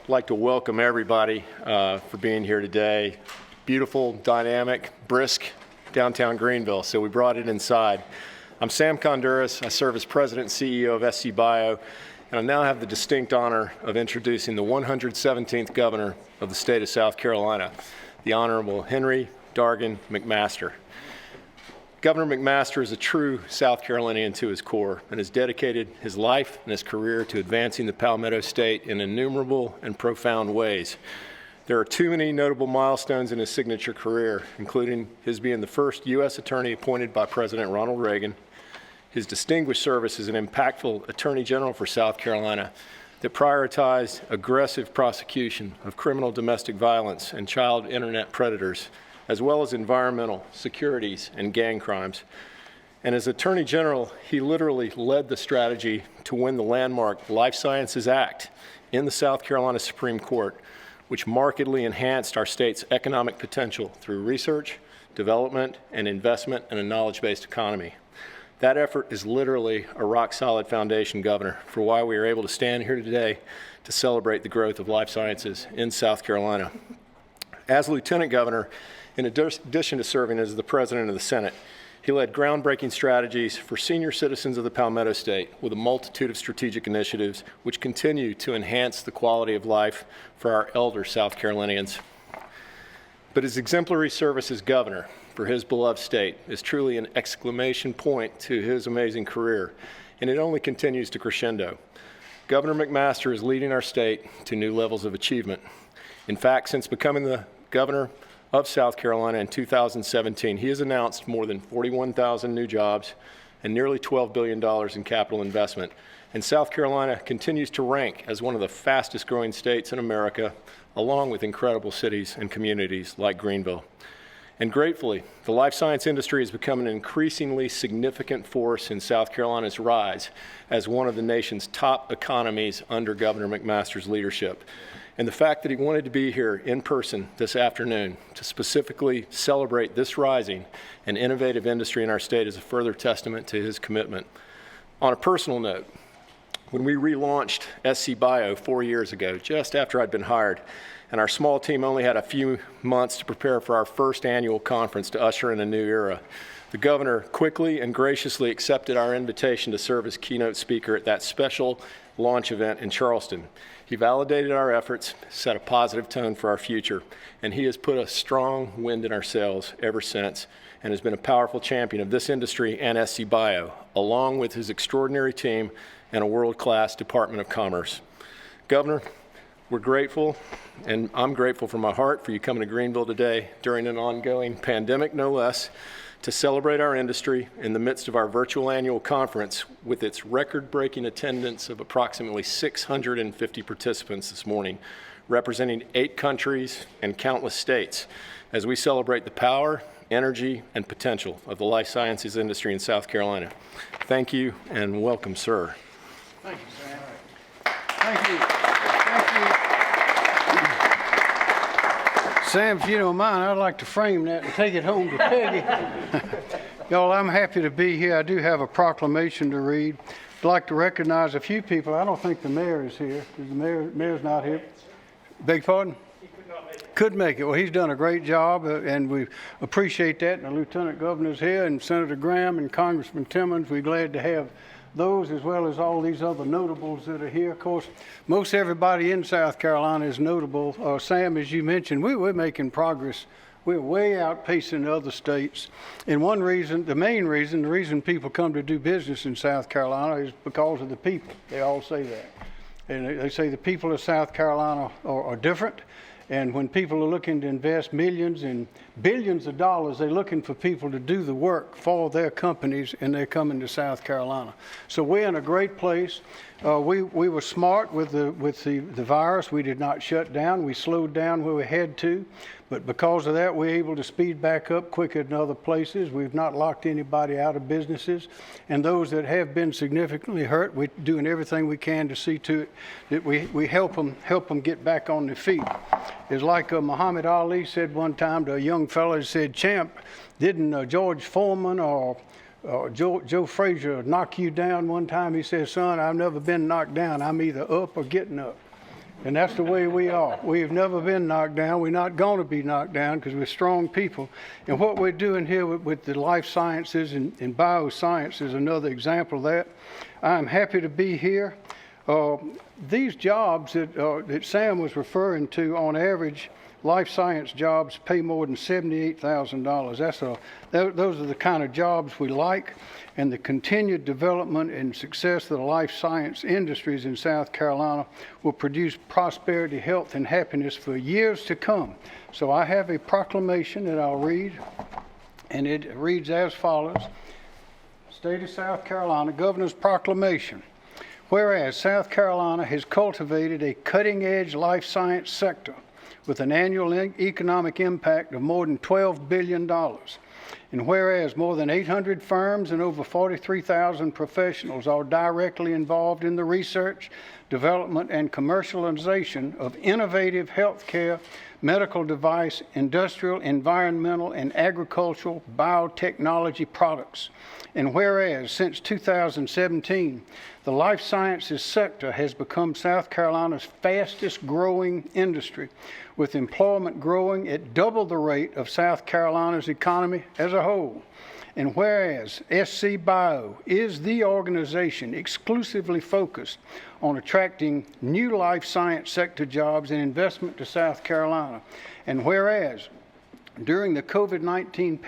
I'd like to welcome everybody for being here today. Beautiful, dynamic, brisk downtown Greenville, so we brought it inside. I'm Sam Conduras. I serve as President and CEO of SCbio, and I now have the distinct honor of introducing the 117th Governor of the state of South Carolina, the Honorable Henry Dargan McMaster. Governor McMaster is a true South Carolinian to his core and has dedicated his life and his career to advancing the Palmetto State in innumerable and profound ways. There are too many notable milestones in his signature career, including his being the first U.S. attorney appointed by President Ronald Reagan, his distinguished service as an impactful Attorney General for South Carolina that prioritized aggressive prosecution of criminal domestic violence and child internet predators, as well as environmental, securities, and gang crimes. And as Attorney General, he literally led the strategy to win the landmark Life Sciences Act in the South Carolina Supreme Court, which markedly enhanced our state's economic potential through research, development, and investment in a knowledge-based economy. That effort is literally a rock-solid foundation, Governor, for why we are able to stand here today to celebrate the growth of life sciences in South Carolina. As Lieutenant Governor, in addition to serving as the President of the Senate, he led groundbreaking strategies for senior citizens of the Palmetto State with a multitude of strategic initiatives which continue to enhance the quality of life for our elder South Carolinians. But his exemplary service as governor for his beloved state is truly an exclamation point to his amazing career, and it only continues to crescendo. Governor McMaster is leading our state to new levels of achievement. In fact, since becoming the governor of South Carolina in 2017, he has announced more than 41,000 new jobs and nearly $12 billion in capital investment. And South Carolina continues to rank as one of the fastest growing states in America, along with incredible cities and communities like Greenville. And gratefully, the life science industry has become an increasingly significant force in South Carolina's rise as one of the nation's top economies under Governor McMaster's leadership. And the fact that he wanted to be here in person this afternoon to specifically celebrate this rising and innovative industry in our state is a further testament to his commitment. On a personal note, when we relaunched SCbio 4 years ago, just after I'd been hired, and our small team only had a few months to prepare for our first annual conference to usher in a new era, the governor quickly and graciously accepted our invitation to serve as keynote speaker at that special launch event in Charleston. He validated our efforts, set a positive tone for our future, and he has put a strong wind in our sails ever since and has been a powerful champion of this industry and SCbio, along with his extraordinary team and a world-class Department of Commerce. Governor, we're grateful, and I'm grateful from my heart for you coming to Greenville today during an ongoing pandemic, no less, to celebrate our industry in the midst of our virtual annual conference with its record-breaking attendance of approximately 650 participants this morning, representing 8 countries and countless states, as we celebrate the power, energy, and potential of the life sciences industry in South Carolina. Thank you, and welcome, sir. Thank you, Sam. Thank you. Thank you. Sam, if you don't mind, I'd like to frame that and take it home to Peggy. Y'all, I'm happy to be here. I do have a proclamation to read. I'd like to recognize a few people. I don't think the mayor is here. The mayor's not here. Beg pardon? He could not make it. Could make it. Well, he's done a great job, and we appreciate that. And the Lieutenant Governor's here, and Senator Graham and Congressman Timmons. We're glad to have those as well as all these other notables that are here. Of course, most everybody in South Carolina is notable. Sam, as you mentioned, we're making progress. We're way outpacing other states. And one reason, the main reason, the reason people come to do business in South Carolina is because of the people. They all say that. And they say the people of South Carolina are different. And when people are looking to invest millions and billions of dollars, they're looking for people to do the work for their companies, and they're coming to South Carolina. So we're in a great place. We were smart with the virus. We did not shut down. We slowed down where we had to. But because of that, we're able to speed back up quicker than other places. We've not locked anybody out of businesses. And those that have been significantly hurt, we're doing everything we can to see to it that we help them get back on their feet. It's like Muhammad Ali said one time to a young fellow, he said, "Champ, didn't George Foreman or Joe Frazier knock you down one time?" He said, "Son, I've never been knocked down. I'm either up or getting up." And that's the way we are. We've never been knocked down. We're not going to be knocked down because we're strong people. And what we're doing here with the life sciences and bioscience is another example of that. I'm happy to be here. These jobs that Sam was referring to, on average, life science jobs pay more than $78,000. Those are the kind of jobs we like, and the continued development and success of the life science industries in South Carolina will produce prosperity, health, and happiness for years to come. So I have a proclamation that I'll read, and it reads as follows. State of South Carolina, Governor's Proclamation. Whereas South Carolina has cultivated a cutting-edge life science sector with an annual economic impact of more than $12 billion. And whereas more than 800 firms and over 43,000 professionals are directly involved in the research, development, and commercialization of innovative healthcare, medical device, industrial, environmental, and agricultural biotechnology products. And whereas since 2017, the life sciences sector has become South Carolina's fastest growing industry, with employment growing at double the rate of South Carolina's economy as a whole. And whereas SCbio is the organization exclusively focused on attracting new life science sector jobs and investment to South Carolina. And whereas during the COVID-19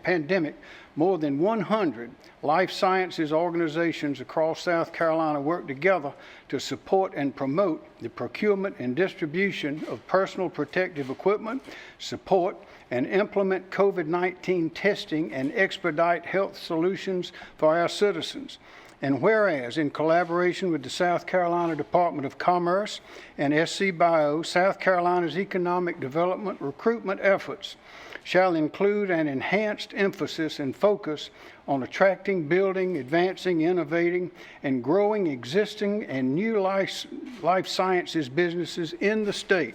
pandemic, more than 100 life sciences organizations across South Carolina worked together to support and promote the procurement and distribution of personal protective equipment, support and implement COVID-19 testing, and expedite health solutions for our citizens. And whereas, in collaboration with the South Carolina Department of Commerce and SCbio, South Carolina's economic development recruitment efforts shall include an enhanced emphasis and focus on attracting, building, advancing, innovating, and growing existing and new life sciences businesses in the state.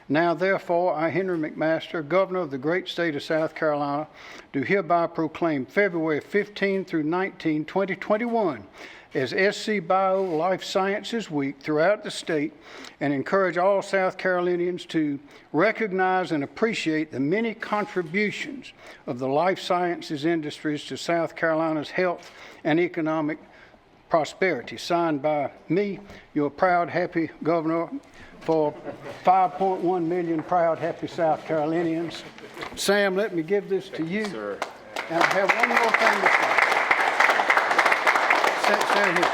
Now, therefore, I, Henry McMaster, Governor of the great state of South Carolina, do hereby proclaim February 15 through 19, 2021 as SCbio Life Sciences Week throughout the state, and encourage all South Carolinians to recognize and appreciate the many contributions of the life sciences industries to South Carolina's health and economic prosperity. Signed by me, your proud, happy governor, for 5.1 million proud, happy South Carolinians. Sam, let me give this to you. Sir. And I have one more thing to say. Stand here.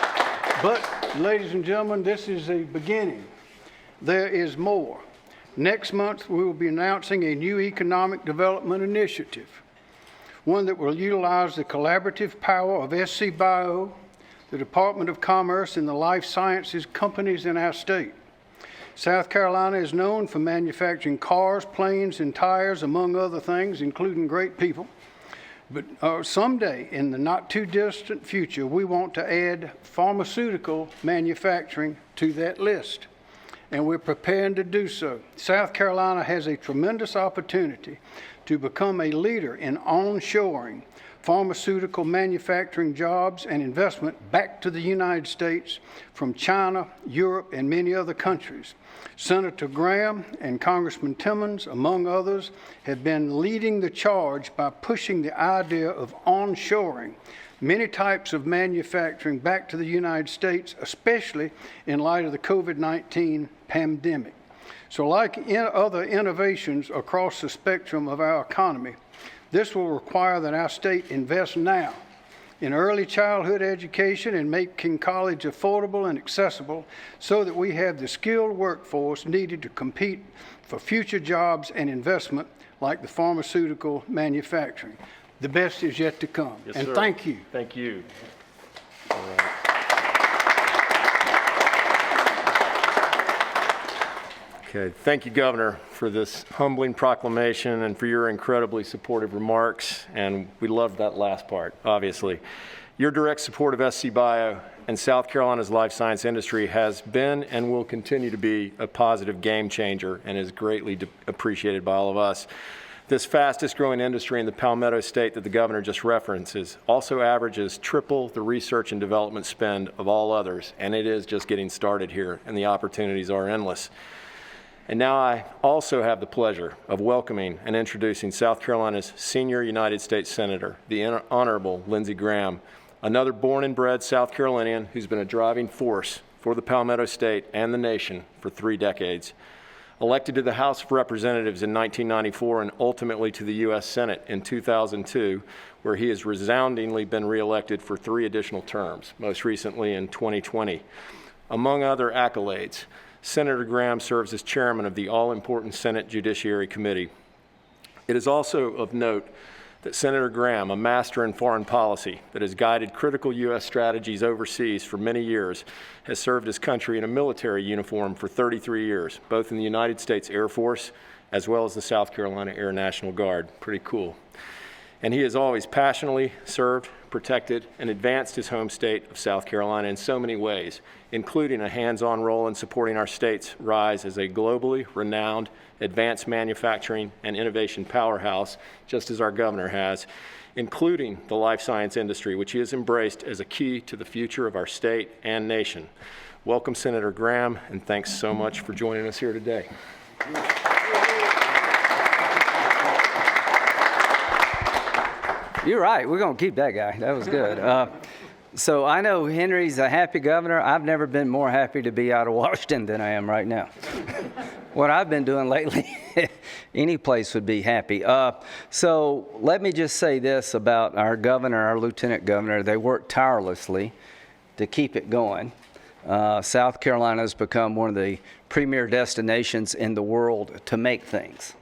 But, ladies and gentlemen, this is a beginning. There is more. Next month, we will be announcing a new economic development initiative, one that will utilize the collaborative power of SCbio, the Department of Commerce, and the life sciences companies in our state. South Carolina is known for manufacturing cars, planes, and tires, among other things, including great people. But someday, in the not too distant future, we want to add pharmaceutical manufacturing to that list, and we're preparing to do so. South Carolina has a tremendous opportunity to become a leader in onshoring pharmaceutical manufacturing jobs and investment back to the United States from China, Europe, and many other countries. Senator Graham and Congressman Timmons, among others, have been leading the charge by pushing the idea of onshoring many types of manufacturing back to the United States, especially in light of the COVID-19 pandemic. So like other innovations across the spectrum of our economy, this will require that our state invest now in early childhood education and making college affordable and accessible so that we have the skilled workforce needed to compete for future jobs and investment like the pharmaceutical manufacturing. The best is yet to come. Yes, and sir. Thank you. Thank you. All right. Okay, thank you, Governor, for this humbling proclamation and for your incredibly supportive remarks. And we loved that last part, obviously. Your direct support of SCbio and South Carolina's life science industry has been and will continue to be a positive game changer and is greatly appreciated by all of us. This fastest growing industry in the Palmetto State that the governor just references also averages triple the research and development spend of all others, and it is just getting started here, and the opportunities are endless. And now I also have the pleasure of welcoming and introducing South Carolina's senior United States Senator, the Honorable Lindsey Graham, another born and bred South Carolinian who's been a driving force for the Palmetto State and the nation for 3 decades. Elected to the House of Representatives in 1994 and ultimately to the U.S. Senate in 2002, where he has resoundingly been reelected for 3 additional terms, most recently in 2020. Among other accolades, Senator Graham serves as chairman of the all-important Senate Judiciary Committee. It is also of note that Senator Graham, a master in foreign policy that has guided critical U.S. strategies overseas for many years, has served his country in a military uniform for 33 years, both in the United States Air Force as well as the South Carolina Air National Guard. Pretty cool. And he has always passionately served, protected, and advanced his home state of South Carolina in so many ways, including a hands-on role in supporting our state's rise as a globally renowned advanced manufacturing and innovation powerhouse, just as our governor has, including the life science industry, which he has embraced as a key to the future of our state and nation. Welcome, Senator Graham, and thanks so much for joining us here today. You're right. We're going to keep that guy. That was good. So I know Henry's a happy governor. I've never been more happy to be out of Washington than I am right now. What I've been doing lately, any place would be happy. So let me just say this about our governor, our lieutenant governor. They work tirelessly to keep it going. South Carolina has become one of the premier destinations in the world to make things.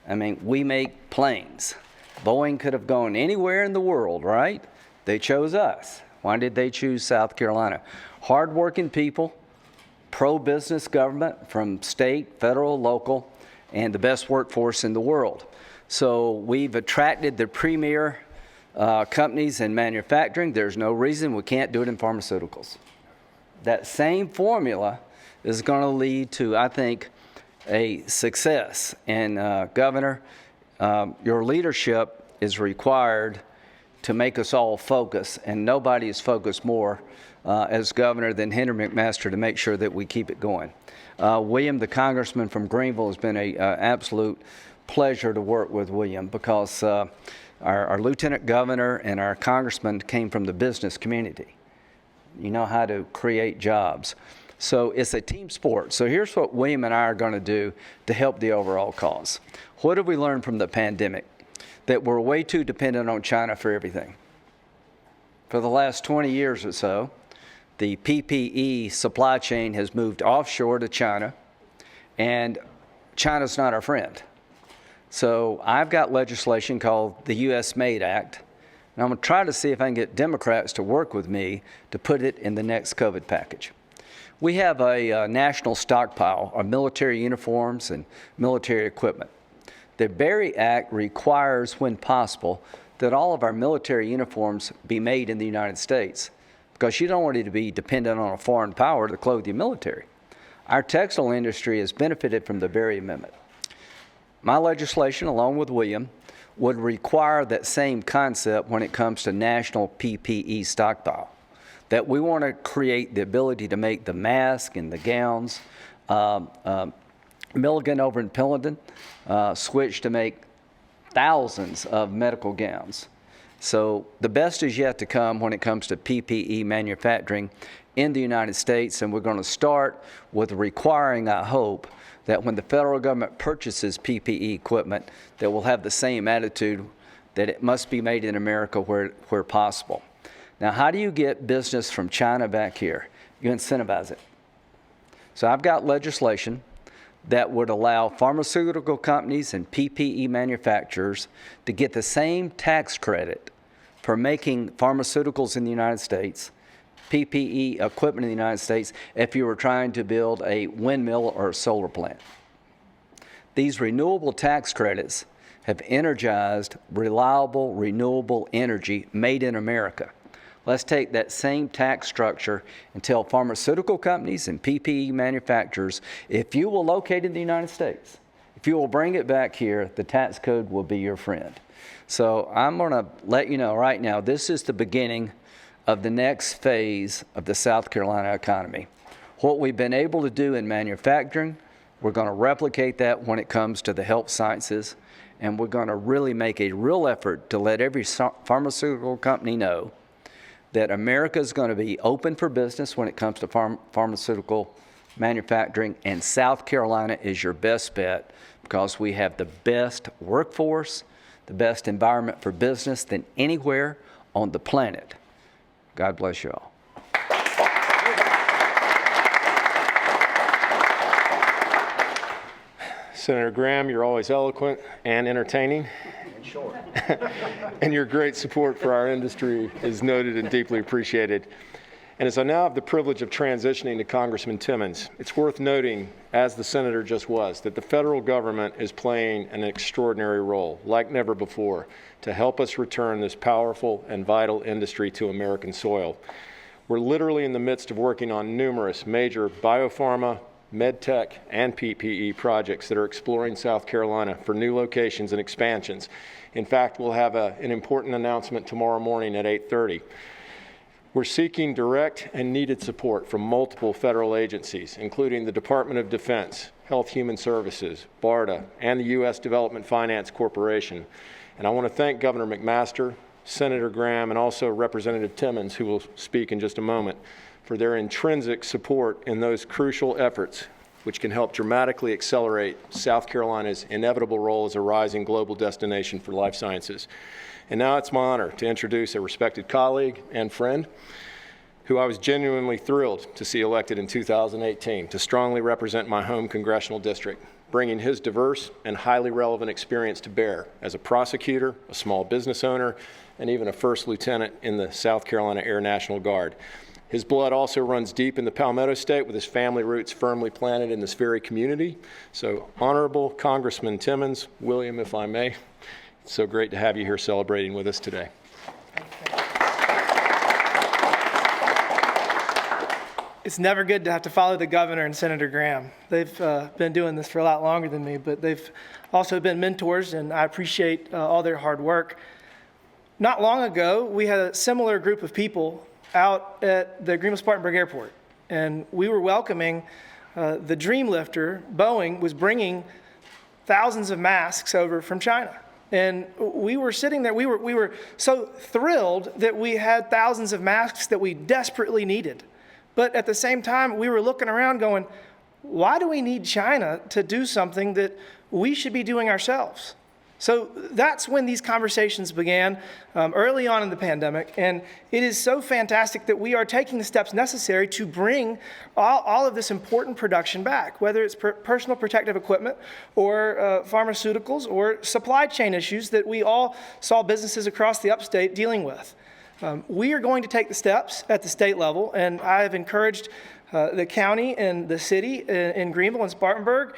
I mean, we make planes. Boeing could have gone anywhere in the world, right? They chose us. Why did they choose South Carolina? Hardworking people, pro-business government from state, federal, local, and the best workforce in the world. So we've attracted the premier companies in manufacturing. There's no reason we can't do it in pharmaceuticals. That same formula is going to lead to, I think, a success. And Governor, your leadership is required to make us all focus, and nobody is focused more as governor than Henry McMaster to make sure that we keep it going. William, the congressman from Greenville, has been an absolute pleasure to work with William because our lieutenant governor and our congressman came from the business community. You know how to create jobs. So it's a team sport. So here's what William and I are going to do to help the overall cause. What have we learned from the pandemic? That we're way too dependent on China for everything. For the last 20 years or so, the PPE supply chain has moved offshore to China, and China's not our friend. So I've got legislation called the U.S. Made Act, and I'm going to try to see if I can get Democrats to work with me to put it in the next COVID package. We have a national stockpile of military uniforms and military equipment. The Berry Act requires, when possible, that all of our military uniforms be made in the United States because you don't want it to be dependent on a foreign power to clothe your military. Our textile industry has benefited from the Berry Amendment. My legislation, along with William, would require that same concept when it comes to national PPE stockpile, that we want to create the ability to make the mask and the gowns. Milligan over in Pillenden switched to make thousands of medical gowns. So the best is yet to come when it comes to PPE manufacturing in the United States, and we're going to start with requiring, I hope, that when the federal government purchases PPE equipment, that we'll have the same attitude that it must be made in America where possible. Now, how do you get business from China back here? You incentivize it. So I've got legislation that would allow pharmaceutical companies and PPE manufacturers to get the same tax credit for making pharmaceuticals in the United States, PPE equipment in the United States, if you were trying to build a windmill or a solar plant. These renewable tax credits have energized reliable, renewable energy made in America. Let's take that same tax structure and tell pharmaceutical companies and PPE manufacturers, if you will locate in the United States, if If you will bring it back here, the tax code will be your friend. So I'm going to let you know right now, this is the beginning of the next phase of the South Carolina economy. What we've been able to do in manufacturing, we're going to replicate that when it comes to the health sciences, and we're going to really make a real effort to let every pharmaceutical company know that America is going to be open for business when it comes to pharmaceutical manufacturing, and South Carolina is your best bet because we have the best workforce, the best environment for business than anywhere on the planet. God bless you all. Senator Graham, you're always eloquent and entertaining. And short. And your great support for our industry is noted and deeply appreciated. And as I now have the privilege of transitioning to Congressman Timmons, it's worth noting, as the senator just was, that the federal government is playing an extraordinary role, like never before, to help us return this powerful and vital industry to American soil. We're literally in the midst of working on numerous major biopharma, medtech, and PPE projects that are exploring South Carolina for new locations and expansions. In fact, we'll have an important announcement tomorrow morning at 8:30. We're seeking direct and needed support from multiple federal agencies, including the Department of Defense, Health Human Services, BARDA, and the U.S. Development Finance Corporation. And I want to thank Governor McMaster, Senator Graham, and also Representative Timmons, who will speak in just a moment, for their intrinsic support in those crucial efforts, which can help dramatically accelerate South Carolina's inevitable role as a rising global destination for life sciences. And now it's my honor to introduce a respected colleague and friend who I was genuinely thrilled to see elected in 2018 to strongly represent my home congressional district, bringing his diverse and highly relevant experience to bear as a prosecutor, a small business owner, and even a first lieutenant in the South Carolina Air National Guard. His blood also runs deep in the Palmetto State, with his family roots firmly planted in this very community. So, Honorable Congressman Timmons, William, if I may, it's so great to have you here celebrating with us today. It's never good to have to follow the governor and Senator Graham. They've been doing this for a lot longer than me, but they've also been mentors, and I appreciate all their hard work. Not long ago, we had a similar group of people out at the Greenville-Spartanburg Airport, and we were welcoming the Dreamlifter. Boeing was bringing thousands of masks over from China. And we were sitting there, we were so thrilled that we had thousands of masks that we desperately needed. But at the same time, we were looking around going, why do we need China to do something that we should be doing ourselves? So that's when these conversations began early on in the pandemic, and it is so fantastic that we are taking the steps necessary to bring all of this important production back, whether it's personal protective equipment or pharmaceuticals or supply chain issues that we all saw businesses across the upstate dealing with. We are going to take the steps at the state level, and I have encouraged the county and the city in Greenville and Spartanburg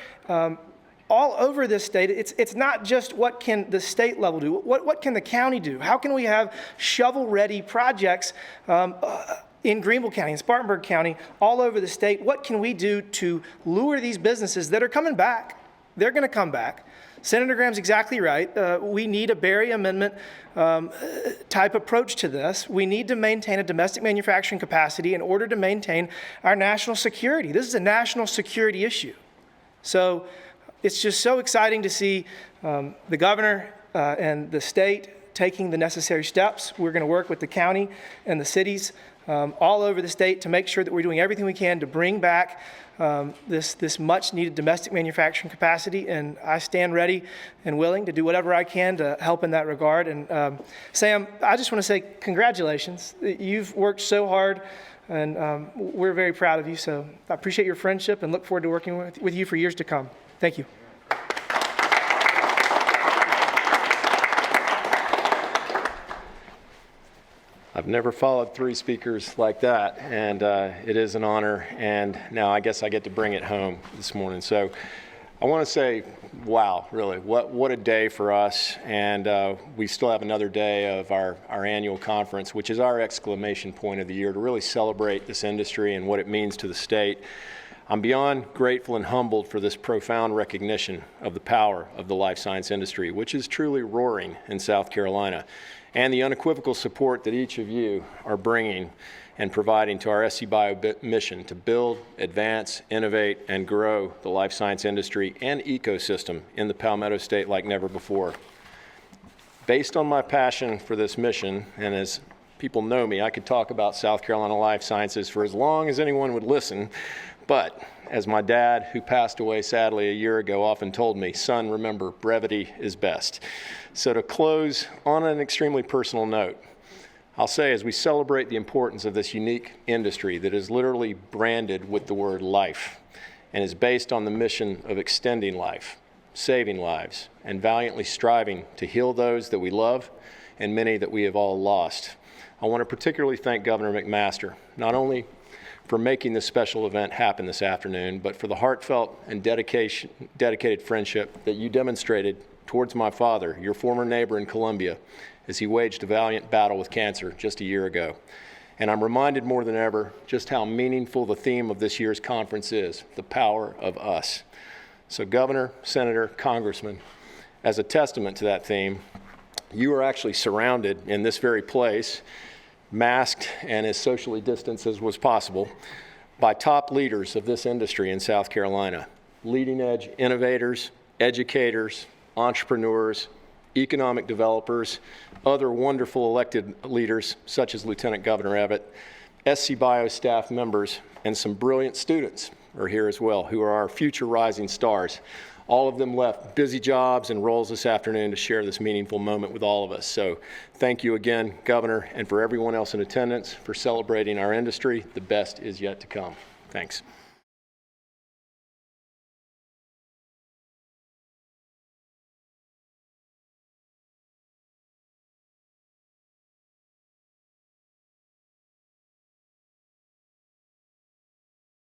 all over this state. It's not just what can the state level do, what can the county do? How can we have shovel-ready projects in Greenville County, in Spartanburg County, all over the state? What can we do to lure these businesses that are coming back? They're going to come back. Senator Graham's exactly right. We need a Berry Amendment type approach to this. We need to maintain a domestic manufacturing capacity in order to maintain our national security. This is a national security issue. So it's just so exciting to see the governor and the state taking the necessary steps. We're going to work with the county and the cities all over the state to make sure that we're doing everything we can to bring back this much-needed domestic manufacturing capacity, and I stand ready and willing to do whatever I can to help in that regard. And Sam, I just want to say congratulations. You've worked so hard, and we're very proud of you. So I appreciate your friendship and look forward to working with you for years to come. Thank you. I've never followed three speakers like that, and it is an honor, and now I guess I get to bring it home this morning. So I want to say, wow, really, what a day for us, and we still have another day of our annual conference, which is our exclamation point of the year to really celebrate this industry and what it means to the state. I'm beyond grateful and humbled for this profound recognition of the power of the life science industry, which is truly roaring in South Carolina, and the unequivocal support that each of you are bringing and providing to our SCbio mission to build, advance, innovate, and grow the life science industry and ecosystem in the Palmetto State like never before. Based on my passion for this mission, and as people know me, I could talk about South Carolina life sciences for as long as anyone would listen, but as my dad, who passed away sadly a year ago, often told me, son, remember, brevity is best. So to close on an extremely personal note, I'll say as we celebrate the importance of this unique industry that is literally branded with the word life and is based on the mission of extending life, saving lives, and valiantly striving to heal those that we love and many that we have all lost, I want to particularly thank Governor McMaster, not only for making this special event happen this afternoon, but for the heartfelt and dedicated friendship that you demonstrated towards my father, your former neighbor in Columbia, as he waged a valiant battle with cancer just a year ago. And I'm reminded more than ever just how meaningful the theme of this year's conference is, the power of us. So Governor, Senator, Congressman, as a testament to that theme, you are actually surrounded in this very place, masked and as socially distanced as was possible, by top leaders of this industry in South Carolina, leading edge innovators, educators, entrepreneurs, economic developers, other wonderful elected leaders such as Lieutenant Governor Evett, SCbio staff members, and some brilliant students are here as well, who are our future rising stars. All of them left busy jobs and roles this afternoon to share this meaningful moment with all of us. So thank you again, Governor, and for everyone else in attendance for celebrating our industry. The best is yet to come. Thanks.